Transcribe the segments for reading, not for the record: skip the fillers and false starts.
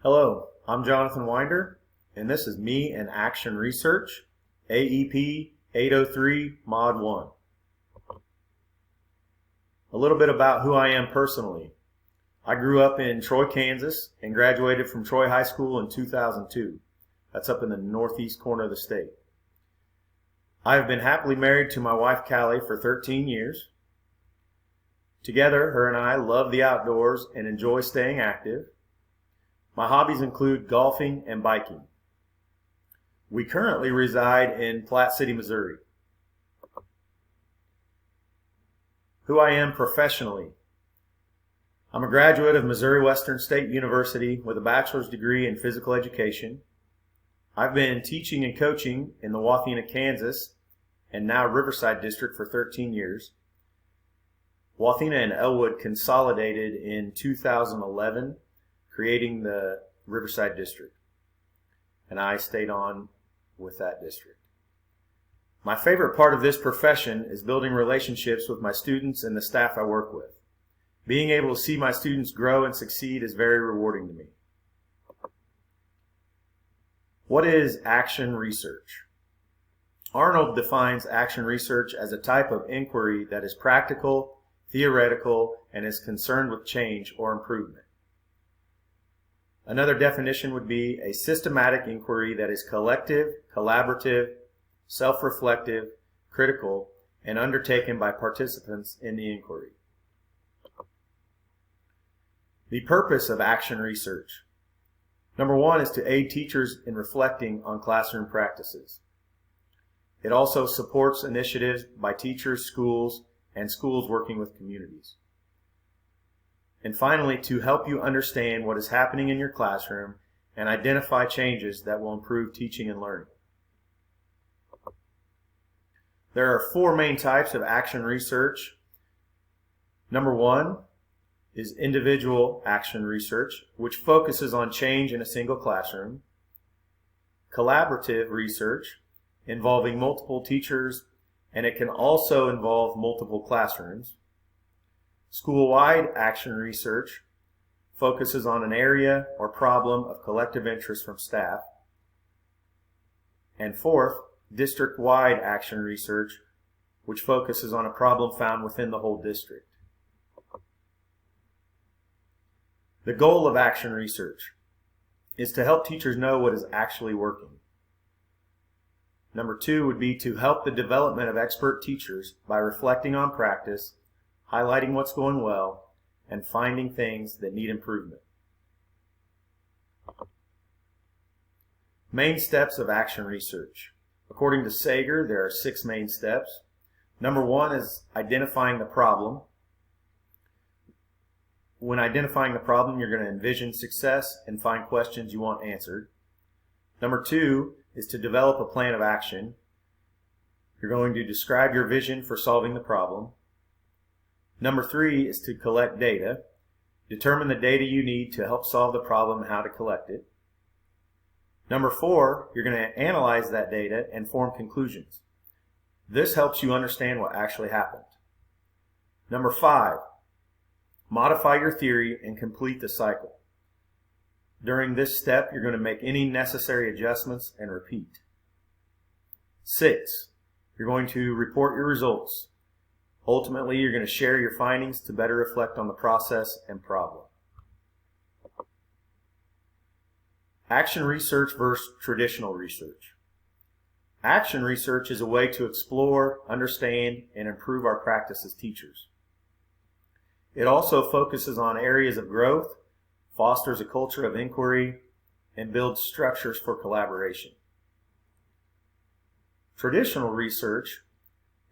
Hello, I'm Jonathan Winder, and this is Me and Action Research, AEP 803 Mod 1. A little bit about who I am personally. I grew up in Troy, Kansas, and graduated from Troy High School in 2002. That's up in the northeast corner of the state. I have been happily married to my wife Callie for 13 years. Together, her and I love the outdoors and enjoy staying active. My hobbies include golfing and biking. We currently reside in Platte City, Missouri. Who I am professionally. I'm a graduate of Missouri Western State University with a bachelor's degree in physical education. I've been teaching and coaching in the Wathena, Kansas, and now Riverside District for 13 years. Wathena and Elwood consolidated in 2011, creating the Riverside District, and I stayed on with that district. My favorite part of this profession is building relationships with my students and the staff I work with. Being able to see my students grow and succeed is very rewarding to me. What is action research? Arnold defines action research as a type of inquiry that is practical, theoretical, and is concerned with change or improvement. Another definition would be a systematic inquiry that is collective, collaborative, self-reflective, critical, and undertaken by participants in the inquiry. The purpose of action research. Number one is to aid teachers in reflecting on classroom practices. It also supports initiatives by teachers, schools, and schools working with communities. And finally, to help you understand what is happening in your classroom and identify changes that will improve teaching and learning. There are four main types of action research. Number one is individual action research, which focuses on change in a single classroom. Collaborative research, involving multiple teachers, and it can also involve multiple classrooms. School-wide action research focuses on an area or problem of collective interest from staff. And fourth, district-wide action research, which focuses on a problem found within the whole district. The goal of action research is to help teachers know what is actually working. Number two would be to help the development of expert teachers by reflecting on practice, highlighting what's going well, and finding things that need improvement. Main steps of action research. According to Sager, there are 6 main steps. Number one is identifying the problem. When identifying the problem, you're going to envision success and find questions you want answered. Number two is to develop a plan of action. You're going to describe your vision for solving the problem. Number three is to collect data. Determine the data you need to help solve the problem and how to collect it. Number four, you're going to analyze that data and form conclusions. This helps you understand what actually happened. Number five, modify your theory and complete the cycle. During this step, you're going to make any necessary adjustments and repeat. 6, you're going to report your results. Ultimately, you're going to share your findings to better reflect on the process and problem. Action research versus traditional research. Action research is a way to explore, understand, and improve our practice as teachers. It also focuses on areas of growth, fosters a culture of inquiry, and builds structures for collaboration. Traditional research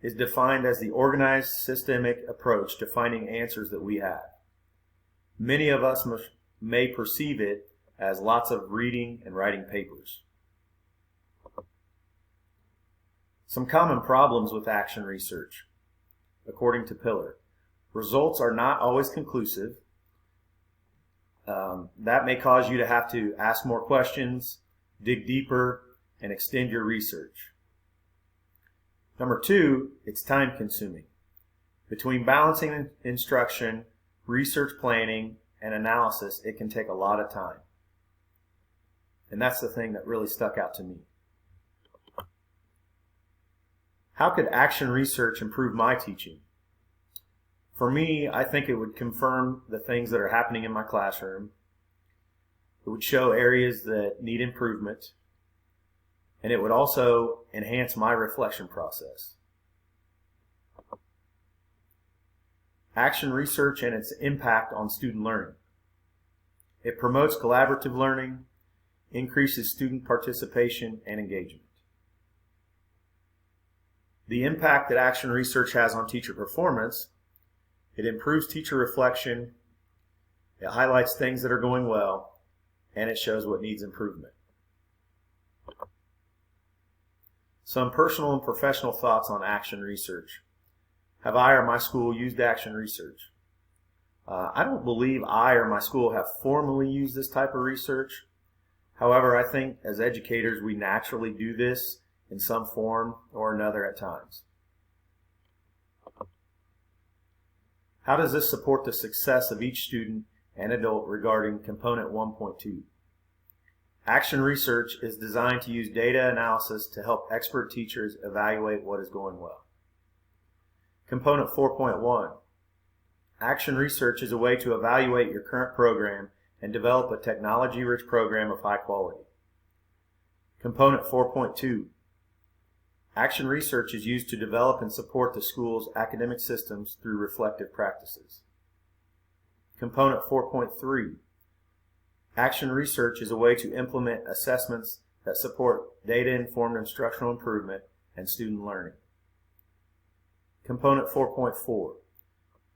is defined as the organized, systemic approach to finding answers that we have. Many of us may perceive it as lots of reading and writing papers. Some common problems with action research, according to Pillar. Results are not always conclusive. That may cause you to have to ask more questions, dig deeper, and extend your research. Number two, it's time consuming. Between balancing instruction, research planning, and analysis, it can take a lot of time. And that's the thing that really stuck out to me. How could action research improve my teaching? For me, I think it would confirm the things that are happening in my classroom. It would show areas that need improvement. And it would also enhance my reflection process. Action research and its impact on student learning. It promotes collaborative learning, increases student participation and engagement. The impact that action research has on teacher performance: it improves teacher reflection, it highlights things that are going well, and it shows what needs improvement. Some personal and professional thoughts on action research. Have I or my school used action research? I don't believe I or my school have formally used this type of research. However, I think as educators we naturally do this in some form or another at times. How does this support the success of each student and adult regarding Component 1.2? Action research is designed to use data analysis to help expert teachers evaluate what is going well. Component 4.1. Action research is a way to evaluate your current program and develop a technology-rich program of high quality. Component 4.2. Action research is used to develop and support the school's academic systems through reflective practices. Component 4.3. Action research is a way to implement assessments that support data-informed instructional improvement and student learning. Component 4.4.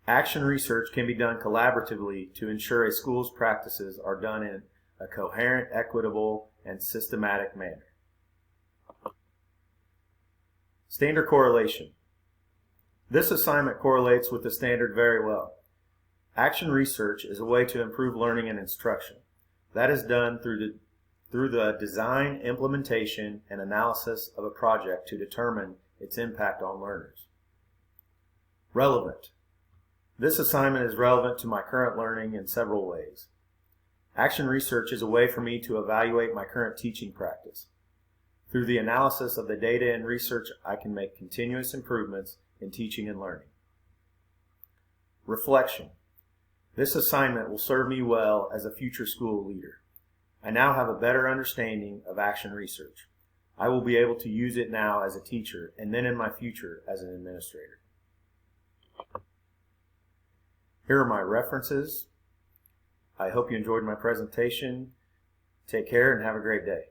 Action research can be done collaboratively to ensure a school's practices are done in a coherent, equitable, and systematic manner. Standard correlation. This assignment correlates with the standard very well. Action research is a way to improve learning and instruction. That is done through the design, implementation, and analysis of a project to determine its impact on learners. Relevant. This assignment is relevant to my current learning in several ways. Action research is a way for me to evaluate my current teaching practice. Through the analysis of the data and research, I can make continuous improvements in teaching and learning. Reflection. This assignment will serve me well as a future school leader. I now have a better understanding of action research. I will be able to use it now as a teacher and then in my future as an administrator. Here are my references. I hope you enjoyed my presentation. Take care and have a great day.